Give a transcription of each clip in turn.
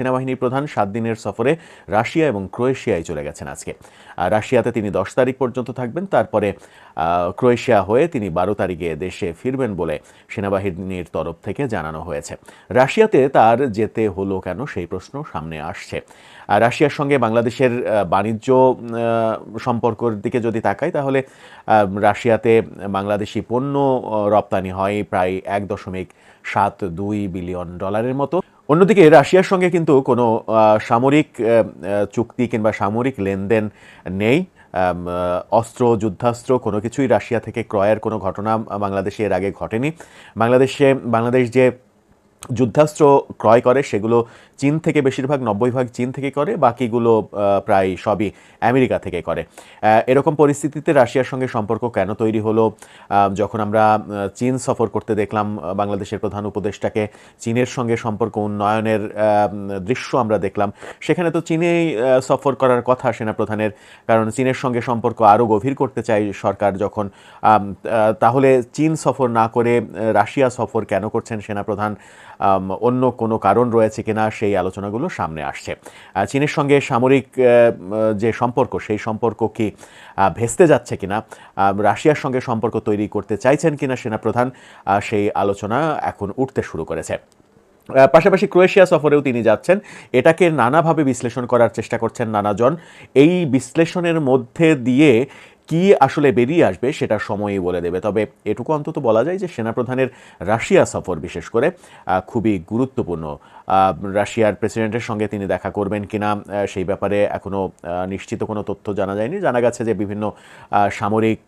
সেনাবাহিনী প্রধান 7 দিনের সফরে রাশিয়া এবং ক্রোয়েশিয়ায় চলে গেছেন আজকে। রাশিয়াতে তিনি 10 তারিখ পর্যন্ত থাকবেন, তারপরে ক্রোয়েশিয়া হয়ে তিনি 12 তারিখে দেশে ফিরবেন বলে সেনাবাহিনীর তরফ থেকে জানানো হয়েছে। রাশিয়াতে তার যেতে হলো কেন সেই প্রশ্ন সামনে আসছে। রাশিয়ার সঙ্গে বাংলাদেশের বাণিজ্য সম্পর্কের দিকে যদি তাকাই, তাহলে রাশিয়াতে বাংলাদেশি পণ্য রপ্তানি হয় প্রায় $1.72 বিলিয়ন মতো। অন্যদিকে রাশিয়ার সঙ্গে কিন্তু কোনো সামরিক চুক্তি কিংবা সামরিক লেনদেন নেই। অস্ত্র, যুদ্ধাস্ত্র কোনো কিছুই রাশিয়া থেকে ক্রয়ের কোনো ঘটনা বাংলাদেশে এর আগে ঘটেনি। বাংলাদেশ যে যুদ্ধাস্ত্র ক্রয় করে সেগুলো চীন থেকে বেশিরভাগ 90% চীন থেকে করে, বাকিগুলো প্রায় সবই আমেরিকা থেকে করে। এরকম পরিস্থিতিতে রাশিয়ার সঙ্গে সম্পর্ক কেন তৈরি হলো? যখন আমরা চীন সফর করতে দেখলাম বাংলাদেশের প্রধান উপদেষ্টাকে, চীনের সঙ্গে সম্পর্ক উন্নয়নের দৃশ্য আমরা দেখলাম, সেখানে তো চীনেই সফর করার কথা সেনাপ্রধানের, কারণ চীনের সঙ্গে সম্পর্ক আরও গভীর করতে চাই সরকার যখন। তাহলে চীন সফর না করে রাশিয়া সফর কেন করছেন সেনাপ্রধান? অন্য কোনো কারণ রয়েছে কিনা সেই আলোচনাগুলো সামনে আসছে। চীনের সঙ্গে সামরিক যে সম্পর্ক, সেই সম্পর্ক কি ভেস্তে যাচ্ছে কিনা, রাশিয়ার সঙ্গে সম্পর্ক তৈরি করতে চাইছেন কিনা সেনাপ্রধান, সেই আলোচনা এখন উঠতে শুরু করেছে। পাশাপাশি ক্রোয়েশিয়া সফরেও তিনি যাচ্ছেন, এটাকে নানাভাবে বিশ্লেষণ করার চেষ্টা করছেন নানাজন। এই বিশ্লেষণের মধ্যে দিয়ে কি আসলে বেরিয়ে আসবে সেটা সময়ই বলে দেবে। তবে এটুকু অন্তত বলা যায় যে সেনাপ্রধানের রাশিয়া সফর বিশেষ করে খুবই গুরুত্বপূর্ণ। রাশিয়ার প্রেসিডেন্টের সঙ্গে তিনি দেখা করবেন কিনা সেই ব্যাপারে এখনও নিশ্চিত কোনো তথ্য জানা যায়নি। জানা গেছে যে বিভিন্ন সামরিক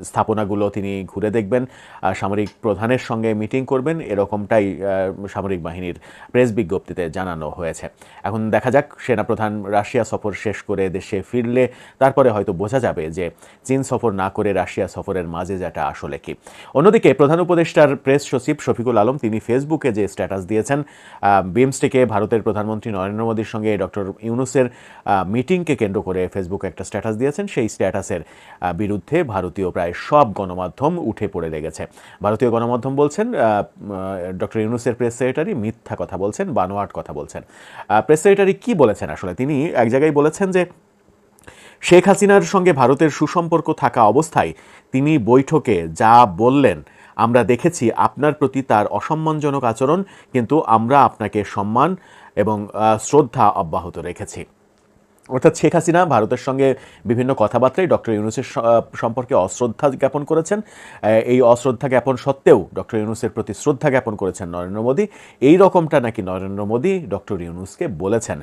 স্থাপনাগুলো তিনি ঘুরে দেখবেন, সামরিক প্রধানের সঙ্গে মিটিং করবেন, এরকমটাই সামরিক বাহিনীর প্রেস বিজ্ঞপ্তিতে জানানো হয়েছে। এখন দেখা যাক সেনাপ্রধান রাশিয়া সফর শেষ করে দেশে ফিরলে তারপরে হয়তো বোঝা যাবে যে চীন সফর না করে রাশিয়া সফরের মাঝে যেটা আসলে কি। অন্যদিকে প্রধান উপদেষ্টার প্রেস সচিব শফিকুল আলম তিনি ফেসবুকে যে স্ট্যাটাস দিয়েছেন, বিমস্টেকে ভারতের প্রধানমন্ত্রী নরেন্দ্র মোদীর সঙ্গে ডক্টর ইউনূসের মিটিংকে কেন্দ্র করে ফেসবুকে একটা স্ট্যাটাস দিয়েছেন। সেই স্ট্যাটাসের বিরুদ্ধে ভারতীয় প্রায় সব গণমাধ্যম উঠে পড়ে লেগেছে। ভারতীয় গণমাধ্যম বলছেন ডক্টর ইউনূসের প্রেস সেক্রেটারি মিথ্যা কথা বলছেন, বানোয়াট কথা বলছেন। প্রেস সেক্রেটারি কি বলেছেন আসলে? তিনি এক জায়গায় বলেছেন যে শেখ হাসিনার সঙ্গে ভারতের সুসম্পর্ক থাকা অবস্থায় তিনি বৈঠকে যা বললেন আমরা দেখেছি আপনার প্রতি তার অসম্মানজনক আচরণ, কিন্তু আমরা আপনাকে সম্মান এবং শ্রদ্ধা অব্যাহত রেখেছি। অর্থাৎ শেখ হাসিনা ভারতের সঙ্গে বিভিন্ন কথাবার্তায় ডক্টর ইউনূসের সম্পর্কে অশ্রদ্ধা জ্ঞাপন করেছেন। এই অশ্রদ্ধা জ্ঞাপন সত্ত্বেও ডক্টর ইউনূসের প্রতি শ্রদ্ধা জ্ঞাপন করেছেন নরেন্দ্র মোদী। এই রকমটা নাকি নরেন্দ্র মোদী ডক্টর ইউনূসকে বলেছেন।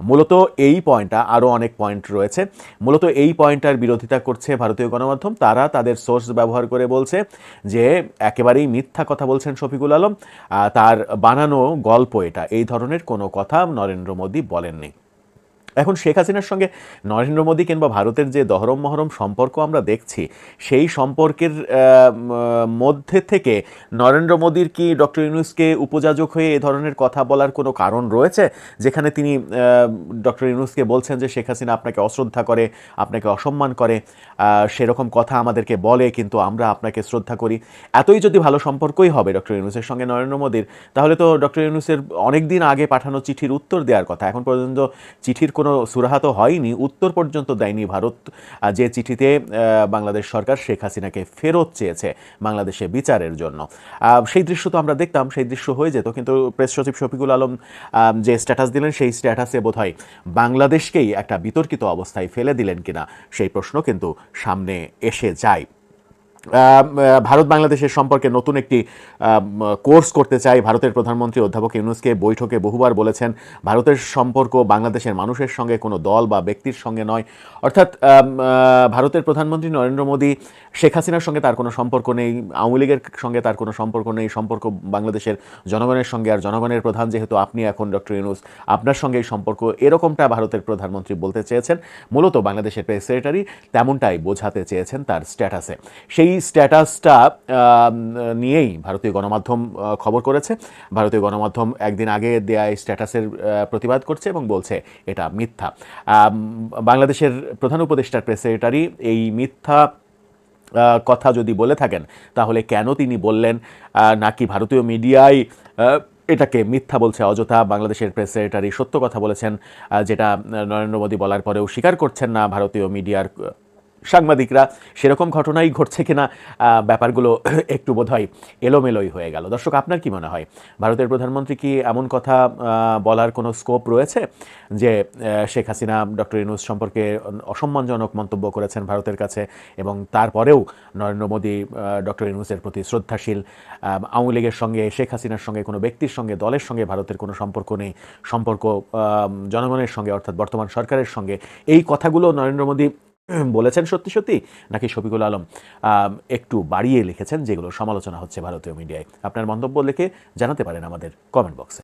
মূলত এই পয়েন্টটা, আরও অনেক পয়েন্ট রয়েছে, মূলত এই পয়েন্টটার বিরোধিতা করছে ভারতীয় গণমাধ্যম। তারা তাদের সোর্স ব্যবহার করে বলছে যে একেবারেই মিথ্যা কথা বলছেন শফিকুল আলম, তার বানানো গল্প এটা, এই ধরনের কোনো কথা নরেন্দ্র মোদী বলেননি। এখন শেখ হাসিনার সঙ্গে নরেন্দ্র মোদী কিংবা ভারতের যে দহরম মহরম সম্পর্ক আমরা দেখছি, সেই সম্পর্কের মধ্যে থেকে নরেন্দ্র মোদীর কি ডক্টর ইউনূসকে উপযাজক হয়ে এ ধরনের কথা বলার কোনো কারণ রয়েছে, যেখানে তিনি ডক্টর ইউনূসকে বলছেন যে শেখ হাসিনা আপনাকে অশ্রদ্ধা করে, আপনাকে অসম্মান করে, সেরকম কথা আমাদেরকে বলে, কিন্তু আমরা আপনাকে শ্রদ্ধা করি। এতই যদি ভালো সম্পর্কই হবে ডক্টর ইউনূসের সঙ্গে নরেন্দ্র মোদীর, তাহলে তো ডক্টর ইউনূসের অনেক দিন আগে পাঠানো চিঠির উত্তর দেওয়ার কথা। এখন পর্যন্ত চিঠির কোনো সুরাহা তো হয়নি, উত্তর পর্যন্ত দেয়নি ভারত, যে চিঠিতে বাংলাদেশ সরকার শেখ হাসিনাকে ফেরত চেয়েছে বাংলাদেশে বিচারের জন্য। সেই দৃশ্য তো আমরা দেখতাম, সেই দৃশ্য হয়ে যেত। কিন্তু প্রেস সচিব শফিকুল আলম যে স্ট্যাটাস দিলেন, সেই স্ট্যাটাসে বোধহয় বাংলাদেশকেই একটা বিতর্কিত অবস্থায় ফেলে দিলেন কিনা সেই প্রশ্ন কিন্তু সামনে এসে যায়। ভারত বাংলাদেশের সম্পর্কে নতুন একটি কোর্স করতে চাই ভারতের প্রধানমন্ত্রী অধ্যাপক ইউনূসকে বৈঠকে বহুবার বলেছেন ভারতের সম্পর্ক বাংলাদেশের মানুষের সঙ্গে কোনো দল বা ব্যক্তির সঙ্গে নয়। অর্থাৎ ভারতের প্রধানমন্ত্রী নরেন্দ্র মোদী শেখ হাসিনার সঙ্গে তার কোনো সম্পর্ক নেই, আওয়ামী লীগের সঙ্গে তার কোনো সম্পর্ক নেই, সম্পর্ক বাংলাদেশের জনগণের সঙ্গে। আর জনগণের প্রধান যেহেতু আপনি এখন ডক্টর ইউনূস, আপনার সঙ্গেই সম্পর্ক, এরকমটা ভারতের প্রধানমন্ত্রী বলতে চেয়েছেন। মূলত বাংলাদেশের প্রেস সেক্রেটারি তেমনটাই বোঝাতে চেয়েছেন তার স্ট্যাটাসে। সেই স্ট্যাটাসটা নিয়েই ভারতীয় গণমাধ্যম খবর করেছে। ভারতীয় গণমাধ্যম একদিন আগে দেয়া স্ট্যাটাসের প্রতিবাদ করছে এবং বলছে এটা মিথ্যা। বাংলাদেশের প্রধান উপদেষ্টার প্রেস সেক্রেটারি এই মিথ্যা কথা যদি বলে থাকেন, তাহলে কেন তিনি বললেন? নাকি ভারতীয় মিডিয়ায় এটাকে মিথ্যা বলছে অযথা। বাংলাদেশের প্রেস সেক্রেটারি সত্য কথা বলেছেন, যেটা নরেন্দ্র মোদী বলার পরেও স্বীকার করছেন না ভারতীয় মিডিয়ার সাংবাদিকরা। সেরকম ঘটনাই ঘটছে কিনা ব্যাপারগুলো একটু বোধহয় এলোমেলোই হয়ে গেল। দর্শক, আপনার কি মনে হয়, ভারতের প্রধানমন্ত্রী কি এমন কথা বলার কোনো স্কোপ রয়েছে যে শেখ হাসিনা ডক্টর ইউনূস সম্পর্কে অসম্মানজনক মন্তব্য করেছেন ভারতের কাছে, এবং তারপরেও নরেন্দ্র মোদী ডক্টর ইউনূসের প্রতি শ্রদ্ধাশীল, আওয়ামী লীগের সঙ্গে, শেখ হাসিনার সঙ্গে, কোনো ব্যক্তির সঙ্গে, দলের সঙ্গে ভারতের কোনো সম্পর্ক নেই, সম্পর্ক জনগণের সঙ্গে অর্থাৎ বর্তমান সরকারের সঙ্গে, এই কথাগুলো নরেন্দ্র মোদী বলেছেন সত্যি সত্যি, নাকি শফিকুল আলম একটু বাড়িয়ে লিখেছেন, যেগুলো সমালোচনা হচ্ছে ভারতীয় মিডিয়ায়? আপনার মন্তব্য লিখে জানাতে পারেন আমাদের কমেন্ট বক্সে।